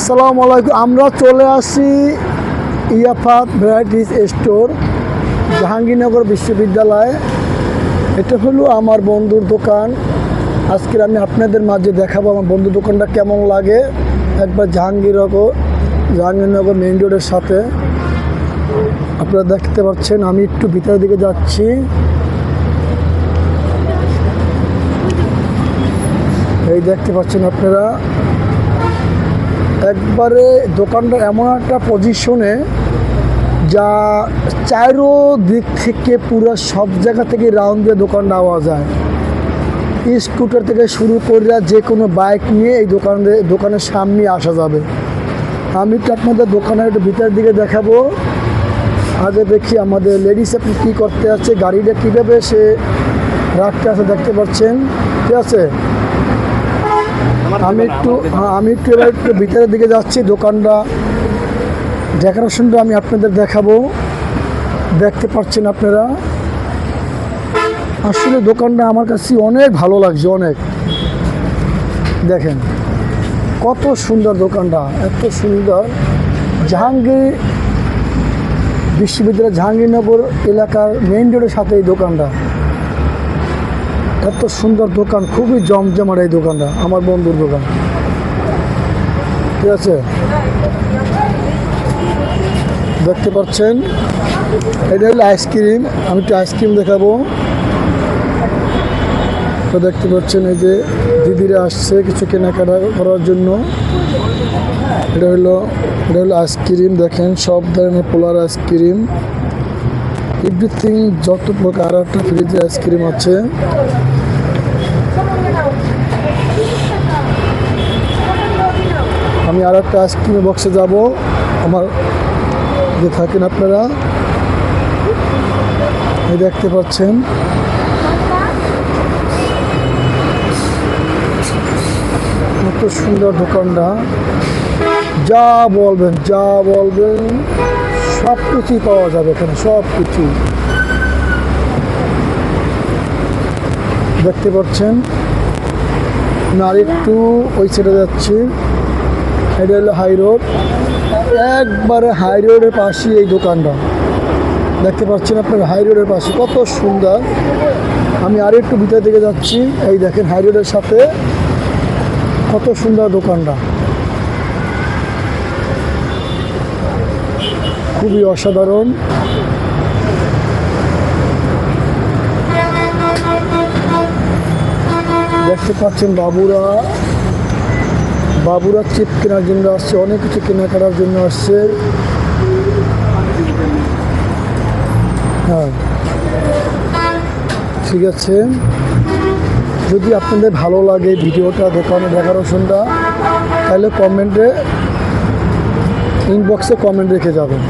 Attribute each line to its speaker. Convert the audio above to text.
Speaker 1: আসসালামু আলাইকুম। আমরা চলে আসি ইয়াফাত ভ্যারাইটিস স্টোর, জাহাঙ্গীরনগর বিশ্ববিদ্যালয়। এটা হলো আমার বন্ধুর দোকান। আজকে আমি আপনাদের মাঝে দেখাবো আমার বন্ধুর দোকানটা কেমন লাগে। একবার জাহাঙ্গীরনগর মেইন রোডের সাথে আপনারা দেখতে পাচ্ছেন। আমি একটু ভিতরের দিকে যাচ্ছি। এই দেখতে পাচ্ছেন আপনারা, একবারে দোকানটা এমন একটা পজিশনে যা চারো দিক থেকে পুরো সব জায়গা থেকে রাউন্ড দিয়ে দোকানটা আওয়া যায়। স্কুটার থেকে শুরু করে যে কোনো বাইক নিয়ে এই দোকানের সামনে আসা যাবে। আমি তো আপনাদের দোকানের একটু ভিতরের দিকে দেখাবো। আগে দেখি আমাদের লেডিস আপনি কী করতে আছে, গাড়িটা কীভাবে সে রাখতে আছে দেখতে পাচ্ছেন। ঠিক আছে, আমি একটু এবার একটু ভিতরের দিকে যাচ্ছি। দোকানটা ডেকোরেশনটা আমি আপনাদের দেখাবো। দেখতে পাচ্ছেন আপনারা, আসলে দোকানটা আমার কাছে অনেক ভালো লাগছে। অনেক দেখেন কত সুন্দর দোকানটা, এত সুন্দর। জাহাঙ্গীর বিশ্ববিদ্যালয় জাহাঙ্গীরনগর এলাকার মেইন রোডের সাথে এই দোকানটা। এত সুন্দর দোকান, খুবই জমজমাট এই দোকানটা, আমার বন্ধুর দোকান। ঠিক আছে, দেখতে পাচ্ছেন এটা হলো আইসক্রিম। আমি একটু আইসক্রিম দেখাবো। তো দেখতে পাচ্ছেন এই যে দিদিরা আসছে কিছু কেনাকাটা করার জন্য। এটা হলো আইসক্রিম। দেখেন সব ধরনের পোলার আইসক্রিম, এভরিথিং, যত প্রকার। আর একটা ফ্রিজে আইসক্রিম আছে। আমি আর একটা আইসক্রিমের বক্সে যাব। আমার যে থাকেন আপনারা, এই দেখতে পাচ্ছেন কত সুন্দর দোকানটা। যা বলবেন সব কিছুই পাওয়া যাবে এখানে, সব কিছু দেখতে পাচ্ছেন। আমি আরেকটু ওই সাইডে যাচ্ছি। এটা হলো হাই রোড, একবারে হাই রোডের পাশে এই দোকানটা। দেখতে পাচ্ছেন আপনার হাই রোডের পাশে কত সুন্দর। আমি আরেকটু ভিতর দিকে যাচ্ছি। এই দেখেন হাই রোডের সাথে কত সুন্দর দোকানটা, খুবই অসাধারণ। দেখতে পাচ্ছেন বাবুরা চিপ কেনার জন্য আসছে, অনেক কিছু কেনাকাটার জন্য আসছে। হ্যাঁ, ঠিক আছে। যদি আপনাদের ভালো লাগে ভিডিওটা, দোকানে ডেকোরেশনটা, তাহলে ইনবক্সে কমেন্ট রেখে যাবেন।